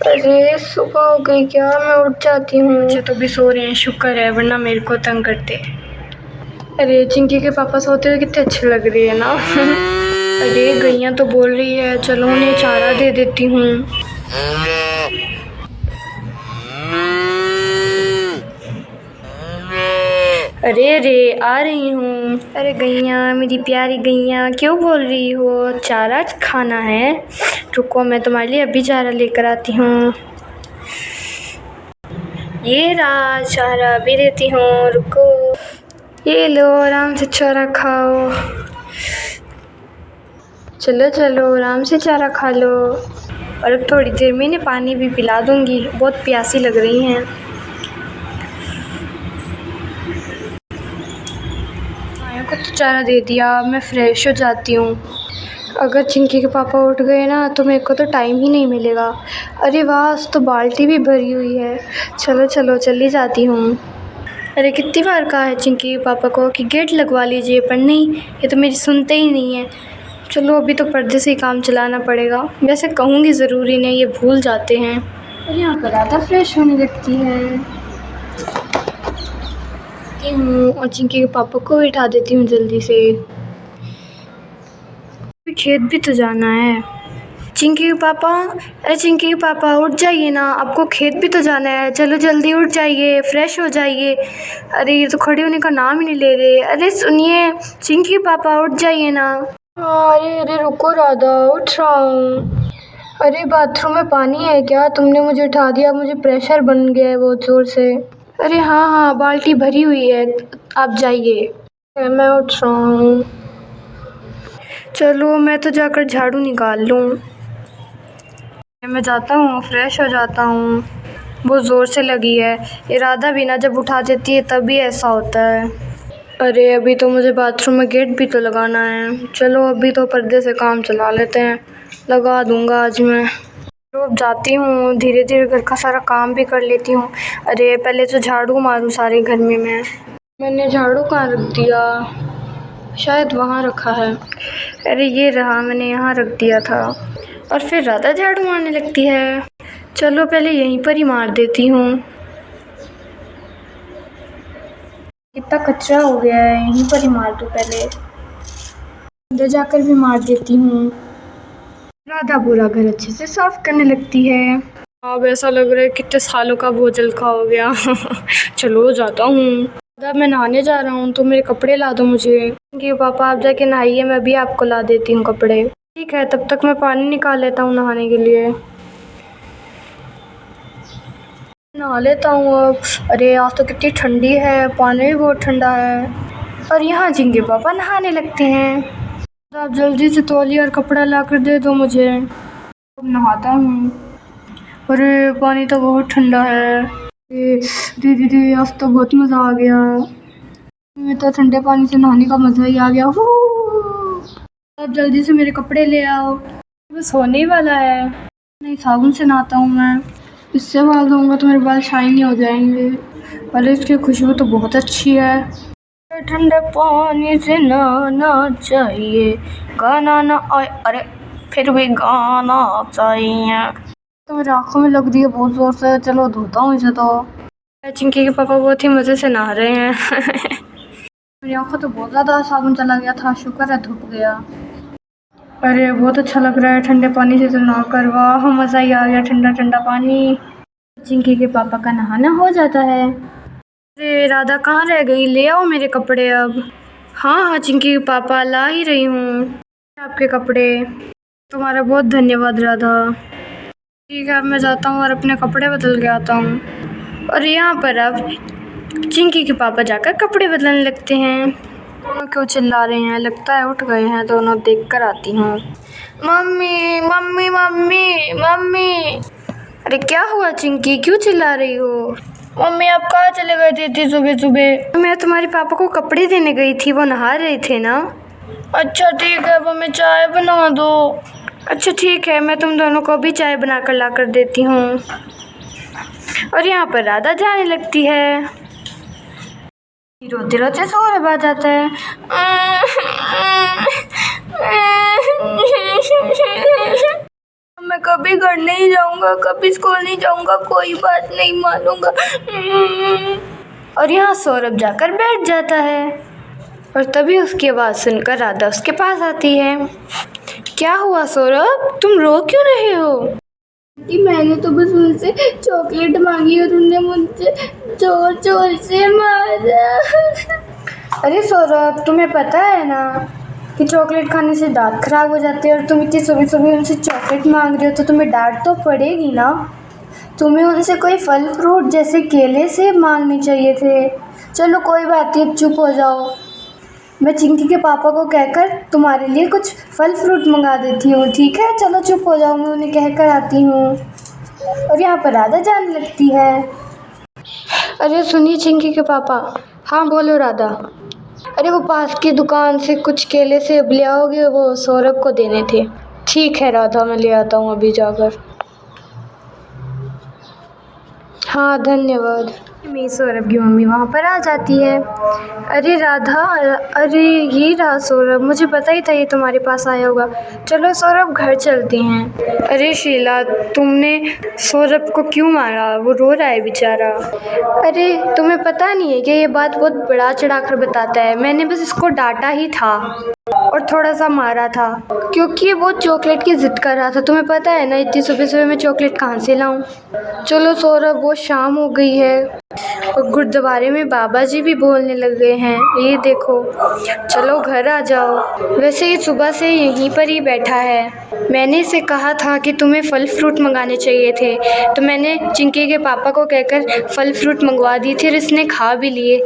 अरे सुबह हो गई क्या? मैं उठ जाती हूँ। बच्चे तो भी सो रहे हैं, शुक्र है, वरना मेरे को तंग करते। अरे चिंकी के पापा सोते हुए कितने अच्छे लग रही है ना। अरे गैया तो बोल रही है, चलो उन्हें चारा दे देती हूँ। अरे अरे आ रही हूँ। अरे गैया, मेरी प्यारी गैया, क्यों बोल रही हो चारा खाना है? रुको, मैं तुम्हारे लिए अभी चारा लेकर आती हूँ। ये रहा चारा, भी देती हूँ, रुको। ये लो, आराम से चारा खाओ। चलो चलो, आराम से चारा खा लो। और अब थोड़ी देर में इन्हें पानी भी पिला दूँगी, बहुत प्यासी लग रही हैं। गायों को तो चारा दे दिया, मैं फ़्रेश हो जाती हूँ। अगर चिंकी के पापा उठ गए ना तो मेरे को तो टाइम ही नहीं मिलेगा। अरे वाह, आज तो बाल्टी भी भरी हुई है। चलो चलो, चली जाती हूँ। अरे कितनी बार कहा है चिंकी के पापा को कि गेट लगवा लीजिए, पर नहीं, ये तो मेरी सुनते ही नहीं है। चलो अभी तो पर्दे से ही काम चलाना पड़ेगा। वैसे कहूँगी ज़रूरी नहीं, ये भूल जाते हैं। और यहाँ पर आधा फ्रेश होने लगती है। और चिंकी के पापा को बिठा देती हूँ जल्दी से। खेत भी तो जाना है। चिंकी के पापा, अरे चिंकी के पापा उठ जाइए ना, आपको खेत भी तो जाना है। चलो जल्दी उठ जाइए, फ्रेश हो जाइए। अरे ये तो खड़े होने का नाम ही नहीं ले रहे। अरे सुनिए चिंकी के पापा, उठ जाइए ना। अरे अरे रुको राधा, उठ रहा हूँ। अरे बाथरूम में पानी है क्या? तुमने मुझे उठा दिया, मुझे प्रेशर बन गया है बहुत ज़ोर से। अरे हाँ हाँ, बाल्टी भरी हुई है, आप जाइए। मैं उठ रहा हूँ। चलो मैं तो जाकर झाड़ू निकाल लूँ। मैं जाता हूँ, फ्रेश हो जाता हूँ। बहुत ज़ोर से लगी है। इरादा भी ना जब उठा देती है तभी ऐसा होता है। अरे अभी तो मुझे बाथरूम में गेट भी तो लगाना है। चलो अभी तो पर्दे से काम चला लेते हैं, लगा दूँगा आज मैं। तो अब जाती हूँ, धीरे धीरे घर का सारा काम भी कर लेती हूँ। अरे पहले तो झाड़ू मारूँ सारे घर में। मैंने झाड़ू कहाँ रख दिया? शायद वहाँ रखा है। अरे ये रहा, मैंने यहाँ रख दिया था। और फिर राधा झाड़ू मारने लगती है। चलो पहले यहीं पर ही मार देती हूँ। कितना कचरा हो गया है, यहीं पर ही मार दूँ पहले। अंदर जाकर भी मार देती हूँ। राधा पूरा घर अच्छे से साफ करने लगती है। अब ऐसा लग रहा है कितने सालों का बोझ हल्का हो गया। चलो जाता हूँ। अब मैं नहाने जा रहा हूँ, तो मेरे कपड़े ला दो मुझे। कि पापा आप जाके नहाइए, मैं भी आपको ला देती हूँ कपड़े। ठीक है, तब तक मैं पानी निकाल लेता हूँ नहाने के लिए। नहा लेता हूँ अब। अरे आज तो कितनी ठंडी है, पानी भी बहुत ठंडा है। और यहाँ चिंकी पापा नहाने लगते हैं। तो आप जल्दी से तौलिया और कपड़ा ला कर दे दो मुझे। अब नहाता हूँ। अरे पानी तो बहुत ठंडा है। दीदी आज तो बहुत मज़ा आ गया। मैं तो ठंडे पानी से नहाने का मज़ा ही आ गया। अब जल्दी से मेरे कपड़े ले आओ, बस होने ही वाला है। नहीं, साबुन से नहाता हूँ मैं, इससे बाल धोऊंगा तो मेरे बाल शाइनी हो जाएंगे। अरे इसकी खुशबू तो बहुत अच्छी है। ठंडे पानी से नहाना चाहिए, गाना ना आए, अरे फिर भी गाना चाहिए। तो मेरी आँखों में लग रही है बहुत ज़ोर से। चलो धोता हूँ इसे। तो चिंकी के पापा बहुत ही मज़े से नहा रहे हैं। मेरी आँखों तो बहुत ज़्यादा साबुन चला गया था, शुक्र है धुप गया। अरे बहुत अच्छा लग रहा है ठंडे पानी से तो नहाकर। वाह, मज़ा ही आ गया, ठंडा ठंडा पानी। चिंकी के पापा का नहाना हो जाता है। अरे राधा कहाँ रह गई? ले आओ मेरे कपड़े अब। हाँ हाँ चिंकी के पापा, ला ही रही हूँ आपके कपड़े। तुम्हारा बहुत धन्यवाद राधा। ठीक है, अब मैं जाता हूँ और अपने कपड़े बदल के आता हूँ। और यहाँ पर अब चिंकी के पापा जाकर कपड़े बदलने लगते हैं। दोनों क्यों चिल्ला रहे हैं? लगता है उठ गए हैं दोनों। देख कर आती हूँ। Mummy mummy mummy mummy. अरे क्या हुआ चिंकी, क्यों चिल्ला रही हो? मम्मी आप कहाँ चले गए थे इतनी सुबह सुबह? मैं तुम्हारे पापा को कपड़े देने गई थी, वो नहा रहे थे ना। अच्छा ठीक है, अब हमें चाय बना दो। अच्छा ठीक है, मैं तुम दोनों को भी चाय बना कर ला कर देती हूँ। और यहाँ पर राधा जाने लगती है। रोते रोते सौरभ आ जाता है। मैं कभी घर नहीं जाऊंगा। जाऊंगा, कभी स्कूल नहीं जाऊंगा, कोई बात नहीं मानूंगा। और यहाँ सौरभ जाकर बैठ जाता है और तभी उसकी आवाज़ सुनकर राधा उसके पास आती है। क्या हुआ सौरभ, तुम रो क्यों रहे हो? कि मैंने तो बस उनसे चॉकलेट मांगी और उन्होंने मुझे जोर जोर से मारा। अरे सौरभ, तुम्हें पता है ना कि चॉकलेट खाने से दांत खराब हो जाते हैं और तुम इतनी सुबह सुबह उनसे चॉकलेट मांग रहे हो तो तुम्हें डांट तो पड़ेगी ना। तुम्हें उनसे कोई फल फ्रूट जैसे केले सेब मांगने चाहिए थे। चलो कोई बात नहीं, अब चुप हो जाओ। मैं चिंकी के पापा को कहकर तुम्हारे लिए कुछ फल फ्रूट मंगा देती हूँ, ठीक है? चलो चुप हो जाओ, मैं उन्हें कहकर आती हूँ। और यहाँ पर राधा जाने लगती है। अरे सुनिए चिंकी के पापा। हाँ बोलो राधा। अरे वो पास की दुकान से कुछ केले सेब ले आओगे, वो सौरभ को देने थे। ठीक है राधा, मैं ले आता हूँ अभी जाकर। हाँ धन्यवाद। मेरी सौरभ की मम्मी वहाँ पर आ जाती है। अरे राधा, अरे ये रहा सौरभ, मुझे पता ही था ये तुम्हारे पास आया होगा। चलो सौरभ घर चलते हैं। अरे शीला, तुमने सौरभ को क्यों मारा? वो रो रहा है बेचारा। अरे तुम्हें पता नहीं है कि ये बात बहुत बढ़ा चढ़ाकर बताता है। मैंने बस इसको डांटा ही था और थोड़ा सा मारा था क्योंकि वो चॉकलेट की ज़िद कर रहा था। तुम्हें पता है ना इतनी सुबह सुबह मैं चॉकलेट कहाँ से लाऊं। चलो सौरभ, वो शाम हो गई है और गुरुद्वारे में बाबा जी भी बोलने लग गए हैं, ये देखो। चलो घर आ जाओ। वैसे ये सुबह से यहीं पर ही बैठा है। मैंने इसे कहा था कि तुम्हें फल फ्रूट मंगाने चाहिए थे, तो मैंने चिंकी के पापा को कहकर फल फ्रूट मंगवा दिए थे और इसने खा भी लिए।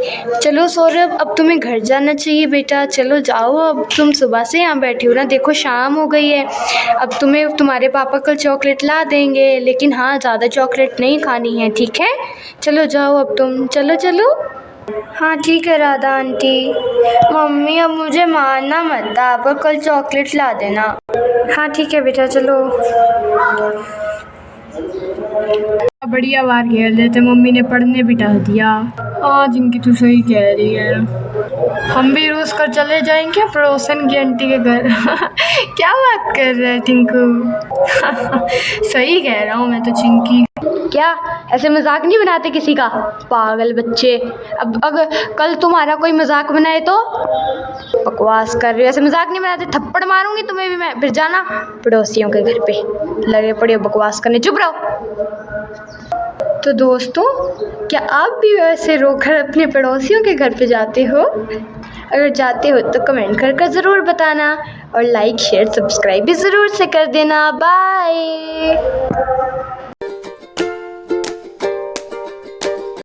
चलो सौरभ, अब तुम्हें घर जाना चाहिए बेटा। चलो जाओ, अब तुम सुबह से यहाँ बैठे हो ना, देखो शाम हो गई है। अब तुम्हें तुम्हारे पापा कल चॉकलेट ला देंगे, लेकिन हाँ ज़्यादा चॉकलेट नहीं खानी है, ठीक है? चलो जाओ अब तुम, चलो चलो। हाँ ठीक है राधा आंटी। मम्मी अब मुझे मारना मत, आप कल चॉकलेट ला देना। हाँ ठीक है बेटा, चलो। बढ़िया बार खेल रहे थे, मम्मी ने पढ़ने बिठा दिया। हाँ जिनकी तू सही कह रही है, हम भी रोज कर चले जाएंगे पड़ोसन की आंटी के घर। क्या बात कर रहा है टिंकू? सही कह रहा हूँ मैं तो चिंकी। क्या ऐसे मजाक नहीं बनाते किसी का, पागल बच्चे। अब अगर कल तुम्हारा कोई मजाक बनाए तो? बकवास कर रहे हो, ऐसे मजाक नहीं बनाते, थप्पड़ मारूंगी तुम्हें भी मैं। फिर जाना पड़ोसियों के घर पे लगे पड़े बकवास करने, चुप रहो। तो दोस्तों, क्या आप भी वैसे रोकर अपने पड़ोसियों के घर पे जाते हो? अगर जाते हो तो कमेंट कर ज़रूर बताना और लाइक शेयर सब्सक्राइब भी ज़रूर से कर देना। बाय।